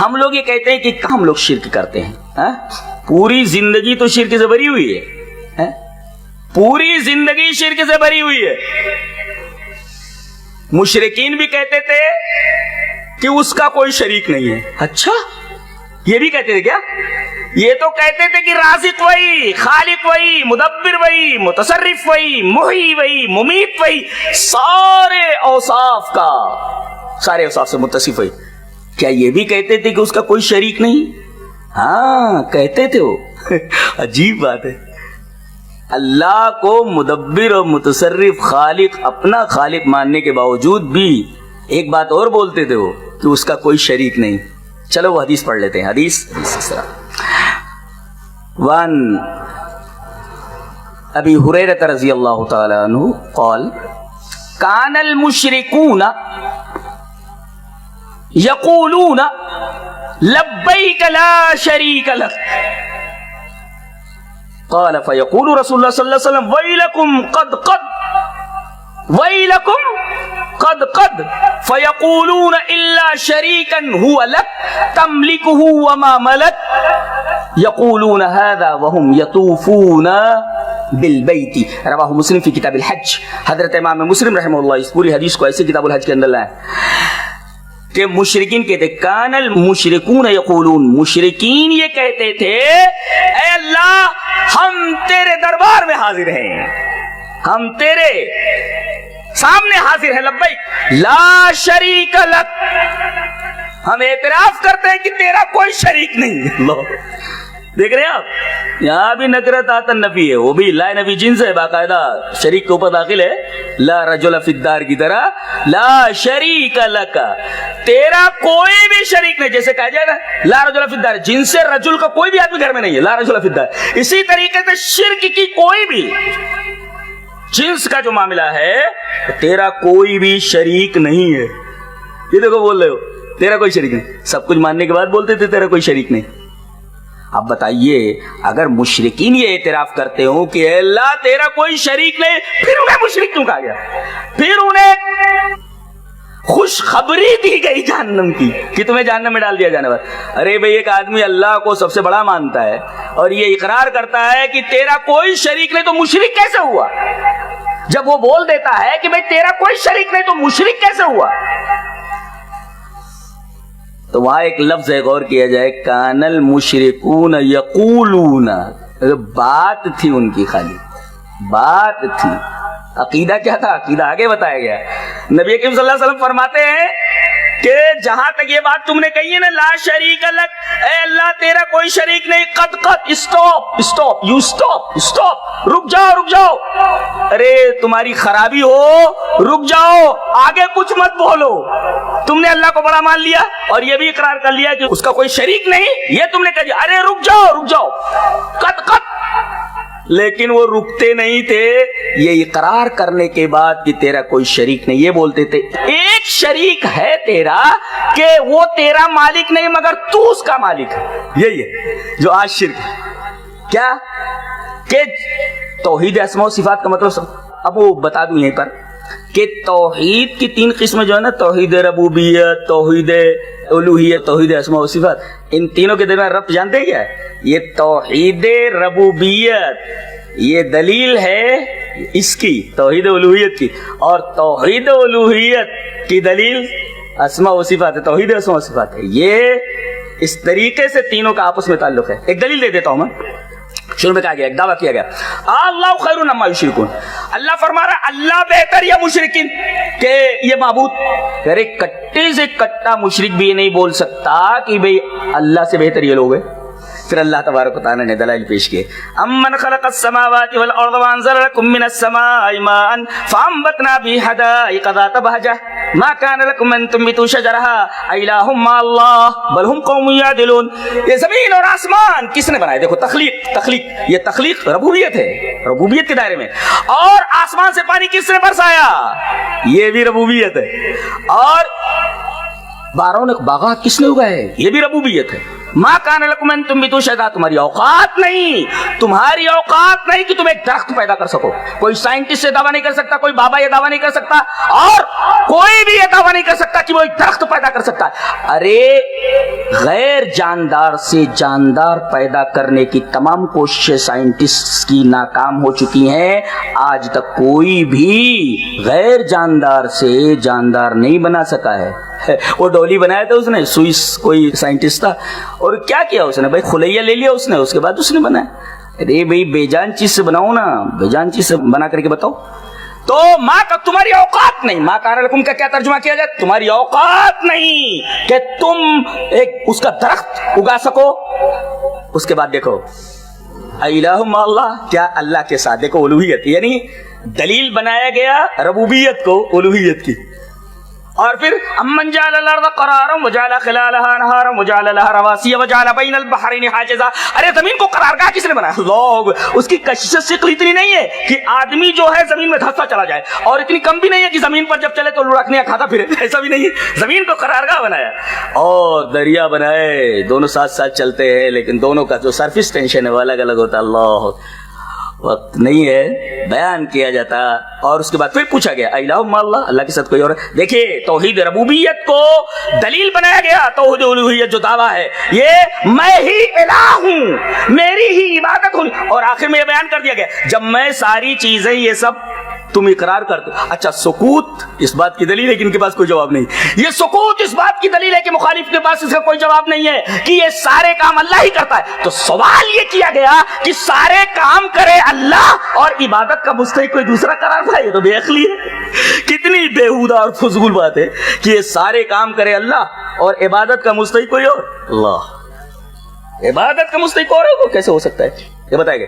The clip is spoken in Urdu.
ہم لوگ یہ کہتے ہیں کہ ہم لوگ شرک کرتے ہیں، پوری زندگی تو شرک سے بھری ہوئی ہے، پوری زندگی شرک سے بھری ہوئی ہے۔ مشرکین بھی کہتے تھے کہ اس کا کوئی شریک نہیں ہے۔ اچھا، یہ بھی کہتے تھے کیا؟ یہ تو کہتے تھے کہ رازق وہی، خالق وہی، مدبر وہی، متصرف وہی، محیی وہی، ممیت وہی، سارے اوصاف سے متصف وہی۔ کیا یہ بھی کہتے تھے کہ اس کا کوئی شریک نہیں؟ ہاں کہتے تھے وہ۔ عجیب بات ہے، اللہ کو مدبر اور متصرف خالق، اپنا خالق ماننے کے باوجود بھی ایک بات اور بولتے تھے وہ، کہ اس کا کوئی شریک نہیں۔ چلو وہ حدیث پڑھ لیتے ہیں۔ حدیث اس طرح، وان ابی ہریرہ رضی اللہ تعالی عنہ قال کان المشرکون یقولون لبیک لا شریک لک، قال فیقول رسول اللہ صلی اللہ علیہ وسلم ویلکم قد قد ویلکم قد قد فیقولون الا شریکا هو لک تملکه وما ملک یقولون هذا وهم یطوفون بالبیت، رواہ مسلم فی کتاب الحج۔ حضرت امام مسلم رحمہ اللہ اس پوری حدیث کو ایسے کتاب الحج کے اندر لائے کہ مشرکین کہتے، کان المشرکون یقولون، مشرکین یہ کہتے تھے اے اللہ ہم تیرے دربار میں حاضر ہیں، ہم تیرے سامنے حاضر ہیں، لبیک لا شریک لک، ہم اعتراف کرتے ہیں کہ تیرا کوئی شریک نہیں۔ اللہ، دیکھ رہے ہیں آپ، یہاں بھی نکرت آتا نفی ہے، وہ بھی لا نفی جنس ہے، باقاعدہ شریک کے اوپر داخل ہے، لا رجل فی الدار کی طرح، لا شریک لک، تیرا کوئی بھی شریک نہیں، جیسے کہا جائے نا لا رجل فی الدار، جن سے رجل کا کوئی بھی آدمی گھر میں نہیں ہے، لا رجل فی الدار۔ اسی طریقے سے شرک کی کوئی بھی جنس کا جو معاملہ ہے، تیرا کوئی بھی شریک نہیں ہے۔ یہ دیکھو بول رہے ہو تیرا کوئی شریک نہیں، سب کچھ ماننے کے بعد بولتے تھے تیرا کوئی شریک نہیں۔ اب بتائیے اگر مشرکین یہ اعتراف کرتے ہوں کہ اے اللہ تیرا کوئی شریک نہیں، پھر انہیں مشرک کیوں کہا گیا؟ پھر انہیں خوشخبری دی گئی جہنم کی کہ تمہیں جہنم میں ڈال دیا جانے والا۔ ارے بھئی ایک آدمی اللہ کو سب سے بڑا مانتا ہے اور یہ اقرار کرتا ہے کہ تیرا کوئی شریک نہیں، تو مشرک کیسے ہوا؟ جب وہ بول دیتا ہے کہ بھئی تیرا کوئی شریک نہیں تو مشرک کیسے ہوا؟ تو وہاں ایک لفظ ہے، غور کیا جائے، کان المشرکون یقولون، بات تھی ان کی، خالی بات تھی۔ عقیدہ کیا تھا؟ عقیدہ آگے بتایا گیا۔ نبی کریم صلی اللہ علیہ وسلم فرماتے ہیں کہ جہاں تک یہ بات تم نے کہی ہے نا لا شریک لک، اے اللہ تیرا کوئی شریک نہیں، قد قد، stop stop, you stop stop, رک جاؤ رک جاؤ، ارے تمہاری خرابی ہو، رک جاؤ، آگے کچھ مت بولو۔ تم نے اللہ کو بڑا مان لیا اور یہ بھی اقرار کر لیا کہ اس کا کوئی شریک نہیں، یہ تم نے کہا ارے رک جاؤ رک جاؤ، قد قد، لیکن وہ رکتے نہیں تھے۔ یہ اقرار کرنے کے بعد کہ تیرا کوئی شریک نہیں، یہ بولتے تھے ایک شریک ہے تیرا کہ وہ تیرا مالک نہیں مگر تو اس کا مالک ہے۔ یہی ہے جو آج شرک ہے، کیا کہ توحید اسماء و صفات کا مطلب اب وہ بتا دوں یہیں پر کہ توحید کی تین قسمیں جو ہے نا، توحید ربوبیت، توحید الوہیت، توحید اسماء و صفات، ان تینوں کے درمیان ربط جانتے ہیں کیا ہے؟ یہ توحید ربوبیت یہ دلیل ہے اس کی، توحید الوہیت کی، اور توحید الوہیت کی دلیل اسماء و صفات ہے، توحید اسماء و صفات ہے۔ یہ اس طریقے سے تینوں کا آپس میں تعلق ہے۔ ایک دلیل دے دیتا ہوں میں، شروع میں کہا گیا، ایک دعویٰ کیا گیا، اللہ خیر اما یشرکون، اللہ فرما رہا اللہ بہتر یا مشرکین کہ یہ معبود، ارے کٹے سے کٹا مشرک بھی یہ نہیں بول سکتا کہ بھئی اللہ سے بہتر یہ لوگ ہیں۔ پھر اللہ تبارک و تعالی نے دلائل پیش کیے، امن خلق السماوات والارض وانزل لكم من السماء ماء فانبتنا به حدائق ذات بهجة ما كان لكم ان تنبتوا شجرها اإله مع الله بل هم قوم يعدلون۔ یہ زمین اور آسمان کس نے بنائے؟ دیکھو تخلیق، یہ تخلیق ربوبیت ہے، ربوبیت کے دائرے میں، اور آسمان سے پانی کس نے برسایا؟ یہ بھی ربوبیت ہے، اور باغات کس نے اگائے؟ یہ بھی ربوبیت ہے۔ ما کان لکم ان تنبتوا شجرہ، تمہاری اوقات نہیں کہ تم ایک درخت پیدا کر سکو۔ کوئی سائنٹسٹ یہ دعویٰ نہیں کر سکتا، کوئی بابا یہ دعویٰ نہیں کر سکتا، اور کوئی بھی یہ دعویٰ نہیں کر سکتا کہ وہ ایک درخت پیدا کر سکتا ہے۔ ارے غیر جاندار سے جاندار پیدا کرنے کی تمام کوششیں سائنٹسٹ کی ناکام ہو چکی ہیں. آج تک کوئی بھی غیر جاندار سے جاندار نہیں بنا سکا ہے. وہ ڈولی بنایا تھا اس نے، سوئس کوئی سائنٹسٹ تھا، اور کیا کیا اس نے بھائی، خلیہ لے لیا اس نے، اس کے بعد اس نے بنایا. ارے بھائی بے جان چیز سے بناؤ نا، بے جان چیز سے بنا کر کے بتاؤ. تو ماں کا تمہاری اوقات نہیں، ماں کان لکم کا کیا ترجمہ کیا جائے؟ تمہاری اوقات نہیں کہ تم ایک اس کا درخت اگا سکو. اس کے بعد دیکھو الہ مع اللہ، کیا اللہ کے ساتھ، دیکھو الوہیت، یعنی دلیل بنایا گیا ربوبیت کو الوہیت کی. اور پھر امن جعل الارض قرارا وجعل خلالها انہارا وجعل لها رواسي وجعل بین البحرین حاجزا. ارے زمین کو قرارگاہ کس نے بنایا؟ لوگ. اس کی کشش ثقل اتنی نہیں ہے کہ آدمی جو ہے زمین میں دھستا چلا جائے، اور اتنی کم بھی نہیں ہے کہ زمین پر جب چلے تو لڑکنے کھاتا پھرے، ایسا بھی نہیں ہے. زمین کو قرارگاہ بنایا اور دریا بنائے، دونوں ساتھ ساتھ چلتے ہیں، لیکن دونوں کا جو سرفیس ٹینشن ہے وہ الگ الگ ہوتا ہے. اللہ وقت نہیں ہے بیان کیا جاتا. اور اس کے بعد پھر پوچھا گیا الہ مع اللہ، اللہ کے ساتھ کوئی اور؟ دیکھیے توحید ربوبیت کو دلیل بنایا گیا. توحید الوہیت جو دعویٰ ہے یہ میں ہی الہ ہوں، میری ہی عبادت ہوں. اور آخر میں یہ بیان کر دیا گیا جب میں ساری چیزیں یہ سب تم اقرار کرتے. اچھا سکوت اس بات کی دلیل ہے کہ ان کے پاس کوئی جواب نہیں. یہ سکوت اس بات کی دلیل ہے کہ مخالف کے پاس اس کا کوئی جواب نہیں ہے کہ یہ سارے کام اللہ ہی کرتا ہے. تو سوال یہ کیا گیا کہ سارے کام کرے اللہ اور عبادت کا مستحق کوئی دوسرا قرار پائے؟ یہ تو بے عقلی ہے. کتنی بیہودہ اور فضول بات ہے کہ یہ سارے کام کرے اللہ اور عبادت کا مستحق کوئی اور. اللہ عبادت کا مستحق اور ہے، وہ کیسے ہو سکتا ہے؟ یہ بتائے گا.